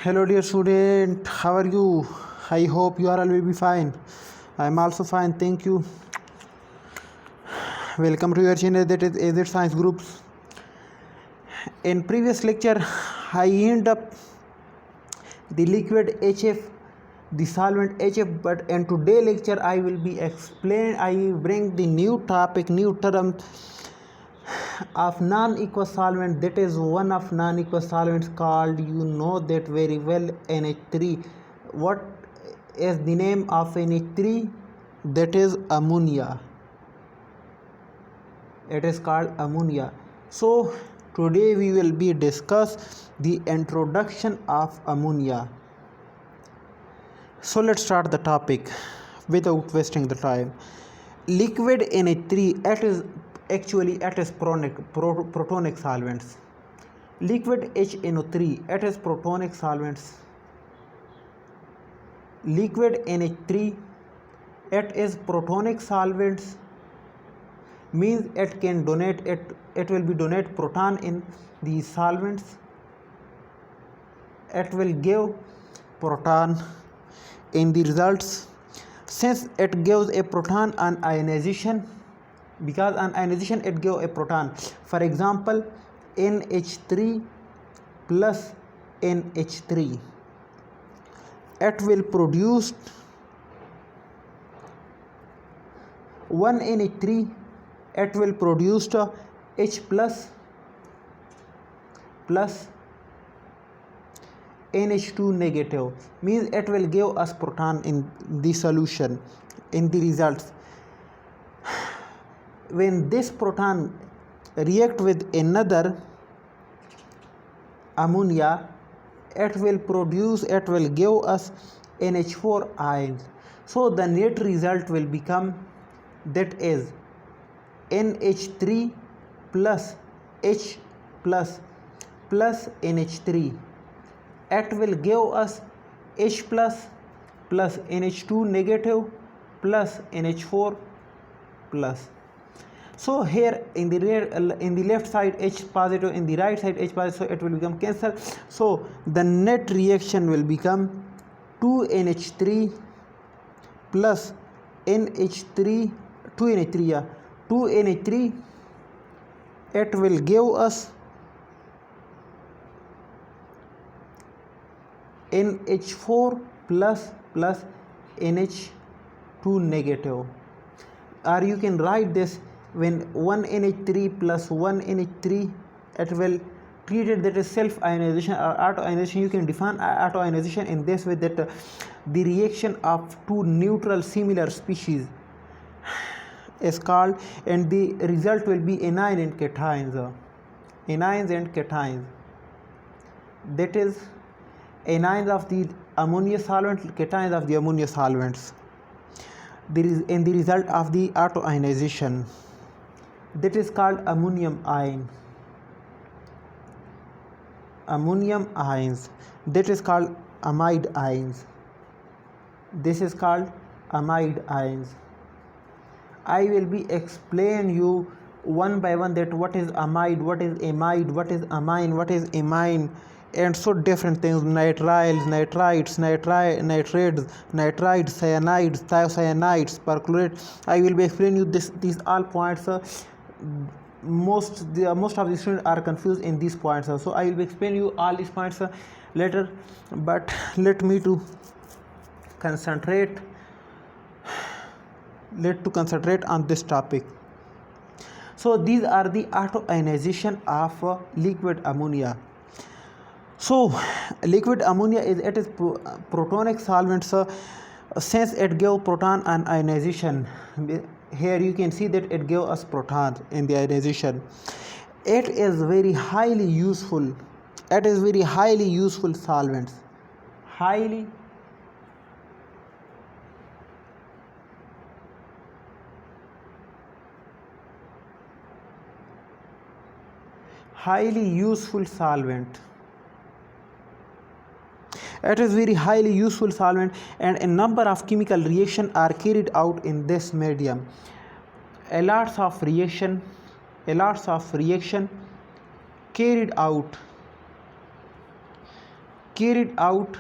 Hello dear student, how are you? I hope you are all will be fine. I am also fine, thank you. Welcome to your channel, that is AZ Science Groups. In previous lecture, I end up the liquid HF, the solvent HF, but in today lecture I will be I bring the new topic, new term of non-aqueous solvent. That is one of non-aqueous solvents called, you know that very well, NH3. What is the name of NH3? That is ammonia. It is called ammonia. So today we will be discuss the introduction of ammonia. So let's start the topic without wasting the time. Liquid NH3, it is protonic solvents. Liquid HNO3, it is protonic solvents. Liquid NH3, it is protonic solvents, means it can donate it will be donate proton in the solvents. It will give proton in the results. Since it gives a proton on ionization, because on ionization it gives a proton. For example, NH3 plus NH3, it will produce one NH3, it will produce H plus NH2 negative, means it will give us proton in the solution, in the results. When this proton react with another ammonia, it will give us NH4 ions. So the net result will become, that is NH3 plus H plus NH3. It will give us H plus NH2 negative plus NH4 plus. So here in the left side H positive, in the right side H positive, so it will become cancel. So the net reaction will become 2NH3 plus NH3, 2NH3, it will give us NH4 plus NH2 negative. Or you can write this, when 1 NH3 plus 1 NH3, it will treat it, that is self-ionization or auto-ionization. You can define auto-ionization in this way, that the reaction of two neutral similar species is called, and the result will be anion and cations. Anions and cations, that is anions of the ammonia solvent, cations of the ammonia solvents. There is in the result of the auto-ionization, that is called ammonium ion. Ammonium ions, that is called amide ions. This is called amide ions. I will be explain you one by one that what is amide, what is amide, what is amine, what is amine, and so different things: nitriles, nitrites, nitrides, nitrites, cyanides, thiocyanides, perchlorate. I will be explaining you these all points. Most of the students are confused in these points, so I will be explaining you all these points later, but let me to concentrate on this topic. So these are the auto-ionization of liquid ammonia. So liquid ammonia is protonic solvents, since it give proton on ionization. Here you can see that it give us protons in the ionization. It is very highly useful. It is very highly useful solvents. Highly useful solvent. It is very highly useful solvent, and a number of chemical reactions are carried out in this medium. A lots of reaction carried out carried out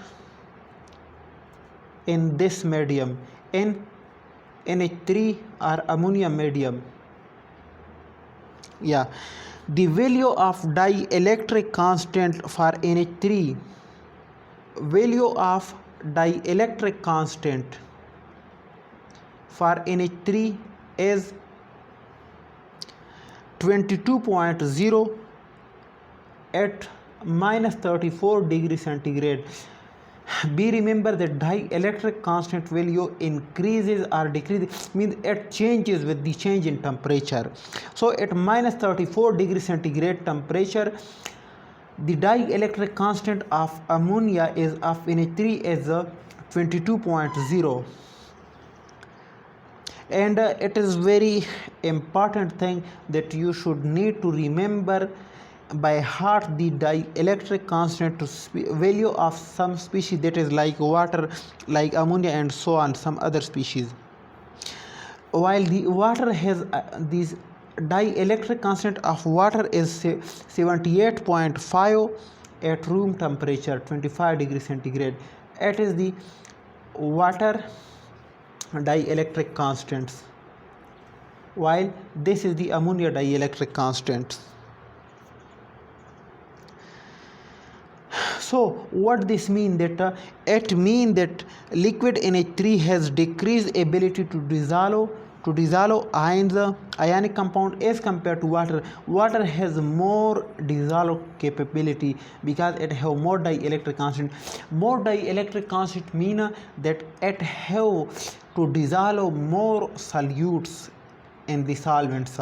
in this medium, in NH3 or ammonia medium. Yeah, the value of dielectric constant for NH3, value of dielectric constant for NH3 is 22.0 at minus 34 degrees centigrade. Be remember that dielectric constant value increases or decreases, means it changes with the change in temperature. So at minus 34 degrees centigrade temperature, the dielectric constant of ammonia is of NH3 is 22.0. And it is very important thing that you should need to remember by heart the dielectric constant to value of some species, that is like water, like ammonia and so on, some other species. While the water has this dielectric constant of water is 78.5 at room temperature 25 degrees centigrade. It is the water dielectric constants, while this is the ammonia dielectric constant. So what this mean, that it mean that liquid NH3 has decreased ability to dissolve ions, ionic compound, as compared to water. Water has more dissolve capability because it have more dielectric constant. More dielectric constant mean that it have to dissolve more solutes in the solvents.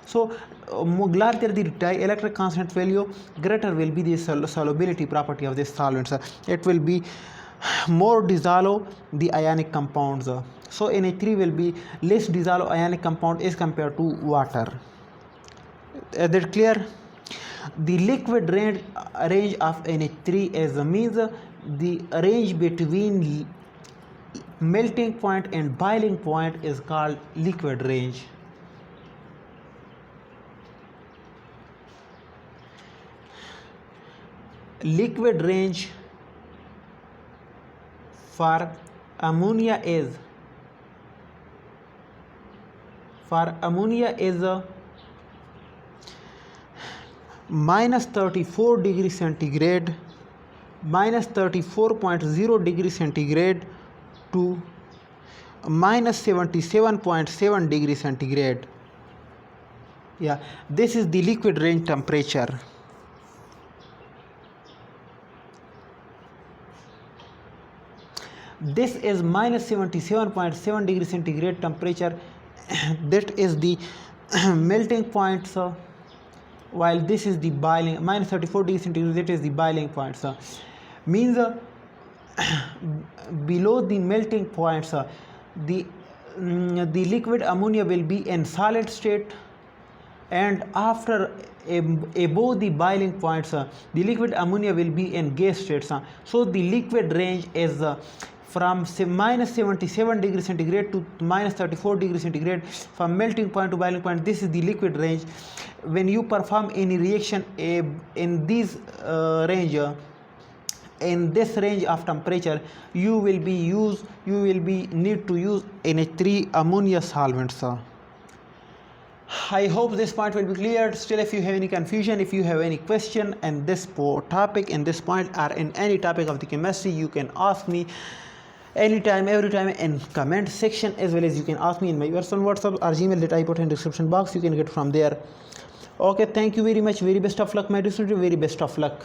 So larger the dielectric constant value, greater will be the solubility property of this solvents. It will be more dissolve the ionic compounds. So NH3 will be less dissolve ionic compound as compared to water. Is that clear? The liquid range of NH3 is means the range between melting point and boiling point is called liquid range. Liquid range for ammonia is minus 34 degrees centigrade, minus 34.0 degrees centigrade to minus 77.7 degrees centigrade. Yeah, this is the liquid range temperature. This is minus 77.7 degrees centigrade temperature. That is the melting point, while this is the boiling, minus 34 degrees centigrade, that is the boiling point. Means below the melting point, the liquid ammonia will be in solid state, and after above the boiling points, the liquid ammonia will be in gas state. So the liquid range is from minus 77 degrees centigrade to minus 34 degrees centigrade, from melting point to boiling point. This is the liquid range. When you perform any reaction in this range, in this range of temperature, you will be need to use NH3 ammonia solvents. I hope this point will be clear. Still, if you have any confusion, if you have any question in this topic, in this point, or in any topic of the chemistry, you can ask me anytime, every time in comment section, as well as you can ask me in my personal WhatsApp or Gmail that I put in description box. You can get from there. Okay, thank you very much. Very best of luck, my student. Very best of luck.